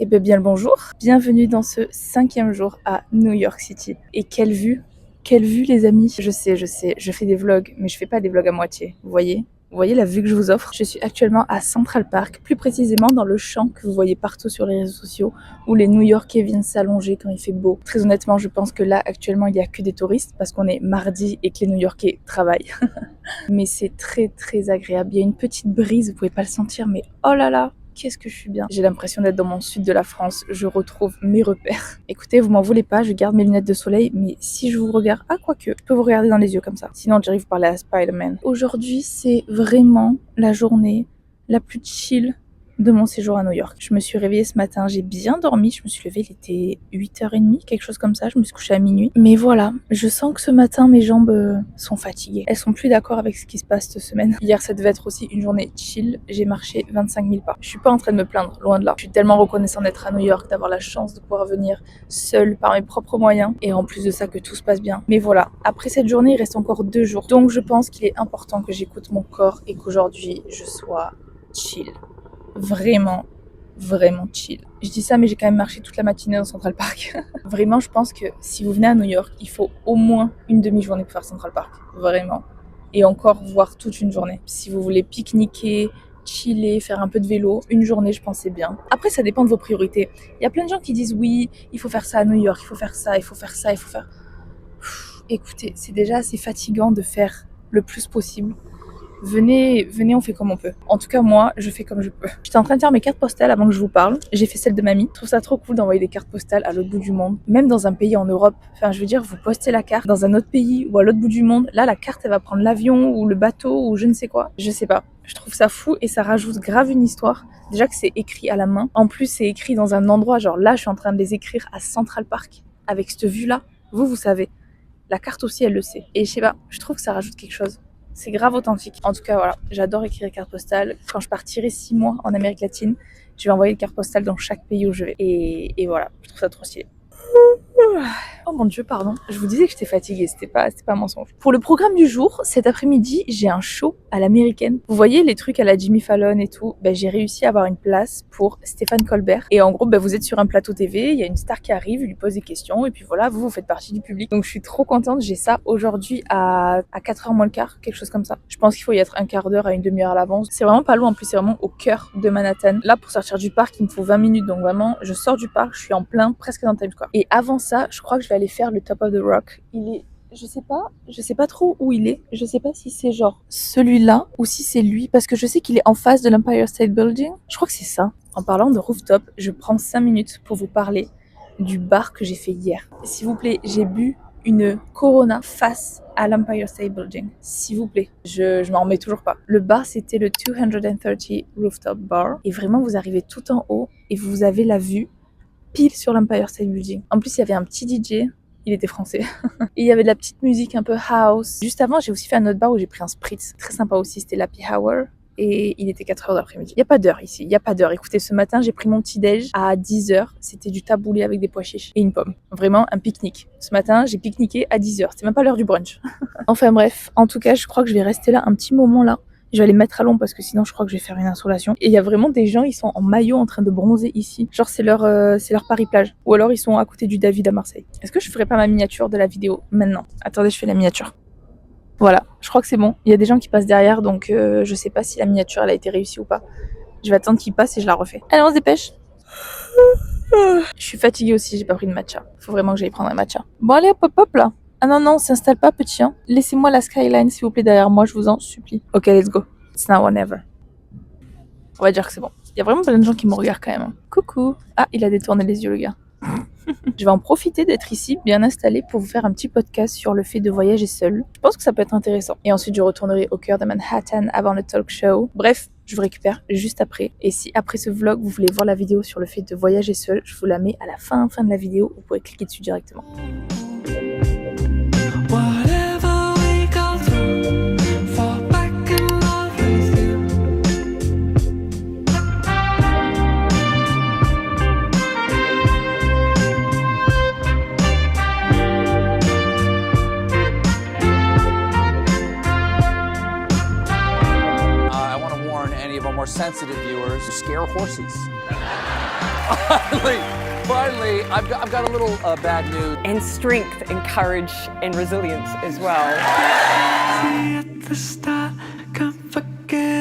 bien, bien le bonjour. Bienvenue dans ce 5e jour à New York City. Et quelle vue les amis. Je sais, je fais des vlogs, mais je fais pas des vlogs à moitié. Vous voyez la vue que je vous offre? Je suis actuellement à Central Park, plus précisément dans le champ que vous voyez partout sur les réseaux sociaux, où les New-Yorkais viennent s'allonger quand il fait beau. Très honnêtement, je pense que là, actuellement, il n'y a que des touristes, parce qu'on est mardi et que les New-Yorkais travaillent. Mais c'est très très agréable. Il y a une petite brise, vous pouvez pas le sentir, mais oh là là, qu'est-ce que je suis bien. J'ai l'impression d'être dans mon sud de la France, je retrouve mes repères. Écoutez, vous m'en voulez pas, je garde mes lunettes de soleil, mais si je vous regarde, quoique, je peux vous regarder dans les yeux comme ça. Sinon, on dirait que vous parlez à Spider-Man. Aujourd'hui, c'est vraiment la journée la plus chill de mon séjour à New York. Je me suis réveillée ce matin, j'ai bien dormi, je me suis levée, il était 8h30, quelque chose comme ça, je me suis couchée à minuit. Mais voilà, je sens que ce matin, mes jambes sont fatiguées. Elles sont plus d'accord avec ce qui se passe cette semaine. Hier, ça devait être aussi une journée chill, j'ai marché 25 000 pas. Je suis pas en train de me plaindre, loin de là. Je suis tellement reconnaissante d'être à New York, d'avoir la chance de pouvoir venir seule par mes propres moyens, et en plus de ça, que tout se passe bien. Mais voilà, après cette journée, il reste encore 2 jours. Donc je pense qu'il est important que j'écoute mon corps et qu'aujourd'hui, je sois chill. Vraiment chill. Je dis ça, mais j'ai quand même marché toute la matinée dans Central Park. Vraiment, je pense que si vous venez à New York, il faut au moins une demi-journée pour faire Central Park. Vraiment. Et encore, voir toute une journée. Si vous voulez pique-niquer, chiller, faire un peu de vélo, une journée, je pense c'est bien. Après, ça dépend de vos priorités. Il y a plein de gens qui disent oui, il faut faire ça à New York, il faut faire ça, il faut faire ça, il faut faire... Écoutez, c'est déjà assez fatigant de faire le plus possible. Venez, on fait comme on peut. En tout cas, moi, je fais comme je peux. J'étais en train de faire mes cartes postales avant que je vous parle. J'ai fait celle de mamie. Je trouve ça trop cool d'envoyer des cartes postales à l'autre bout du monde. Même dans un pays en Europe. Enfin, je veux dire, vous postez la carte dans un autre pays ou à l'autre bout du monde. Là, la carte, elle va prendre l'avion ou le bateau ou je ne sais quoi. Je sais pas. Je trouve ça fou et ça rajoute grave une histoire. Déjà que c'est écrit à la main. En plus, c'est écrit dans un endroit. Genre là, je suis en train de les écrire à Central Park. Avec cette vue-là. Vous savez. La carte aussi, elle le sait. Et je sais pas, je trouve que ça rajoute quelque chose. C'est grave authentique. En tout cas, voilà, j'adore écrire les cartes postales. Quand je partirai 6 mois en Amérique latine, je vais envoyer les cartes postales dans chaque pays où je vais. Et voilà, je trouve ça trop stylé. Oh mon dieu, pardon. Je vous disais que j'étais fatiguée, c'était pas un mensonge. Pour le programme du jour, cet après-midi, j'ai un show à l'américaine. Vous voyez les trucs à la Jimmy Fallon et tout, j'ai réussi à avoir une place pour Stéphane Colbert. Et en gros, vous êtes sur un plateau TV, il y a une star qui arrive, il lui pose des questions, et puis voilà, vous faites partie du public. Donc je suis trop contente, j'ai ça aujourd'hui à 4h moins le quart, quelque chose comme ça. Je pense qu'il faut y être un quart d'heure à une demi-heure à l'avance. C'est vraiment pas loin, en plus c'est vraiment au cœur de Manhattan. Là, pour sortir du parc, il me faut 20 minutes, donc vraiment, je sors du parc, je suis en plein, presque dans Times Square. Et avant ça, je crois que je vais aller faire le Top of the Rock. Il est, je sais pas trop où il est. Je sais pas si c'est genre celui-là ou si c'est lui, parce que je sais qu'il est en face de l'Empire State Building. Je crois que c'est ça. En parlant de rooftop, je prends 5 minutes pour vous parler du bar que j'ai fait hier. S'il vous plaît, j'ai bu une Corona face à l'Empire State Building. S'il vous plaît, je m'en remets toujours pas. Le bar, c'était le 230 Rooftop Bar. Et vraiment, vous arrivez tout en haut et vous avez la vue pile sur l'Empire State Building. En plus, il y avait un petit DJ, il était français. Et il y avait de la petite musique un peu house. Juste avant, j'ai aussi fait un autre bar où j'ai pris un spritz. Très sympa aussi, c'était l'Happy Hour. Et il était 4h d'après-midi. Il n'y a pas d'heure ici, il n'y a pas d'heure. Écoutez, ce matin, j'ai pris mon petit déj à 10h. C'était du taboulé avec des pois chiches et une pomme. Vraiment un pique-nique. Ce matin, j'ai pique-niqué à 10h. C'était même pas l'heure du brunch. Enfin bref, en tout cas, je crois que je vais rester là un petit moment là. Je vais aller mettre à l'ombre parce que sinon je crois que je vais faire une insolation. Et il y a vraiment des gens, ils sont en maillot en train de bronzer ici. Genre c'est leur Paris-Plage. Ou alors ils sont à côté du David à Marseille. Est-ce que je ferai pas ma miniature de la vidéo maintenant? Attendez, je fais la miniature. Voilà, je crois que c'est bon. Il y a des gens qui passent derrière, donc je sais pas si la miniature elle a été réussie ou pas. Je vais attendre qu'ils passent et je la refais. Allez, on se dépêche. Je suis fatiguée aussi, j'ai pas pris de matcha. Faut vraiment que j'aille prendre un matcha. Bon allez, hop là. Ah non, on s'installe pas, petit. Hein. Laissez-moi la skyline, s'il vous plaît, derrière moi, je vous en supplie. Ok, let's go. It's now or never. On va dire que c'est bon. Il y a vraiment plein de gens qui me regardent quand même. Hein. Coucou. Ah, il a détourné les yeux, le gars. Je vais en profiter d'être ici, bien installée, pour vous faire un petit podcast sur le fait de voyager seul. Je pense que ça peut être intéressant. Et ensuite, je retournerai au cœur de Manhattan avant le talk show. Bref, je vous récupère juste après. Et si après ce vlog, vous voulez voir la vidéo sur le fait de voyager seul, je vous la mets à la fin de la vidéo. Vous pouvez cliquer dessus directement. More sensitive viewers scare horses. Finally, I've got a little bad news. And strength and courage and resilience as well. At the start, can't forget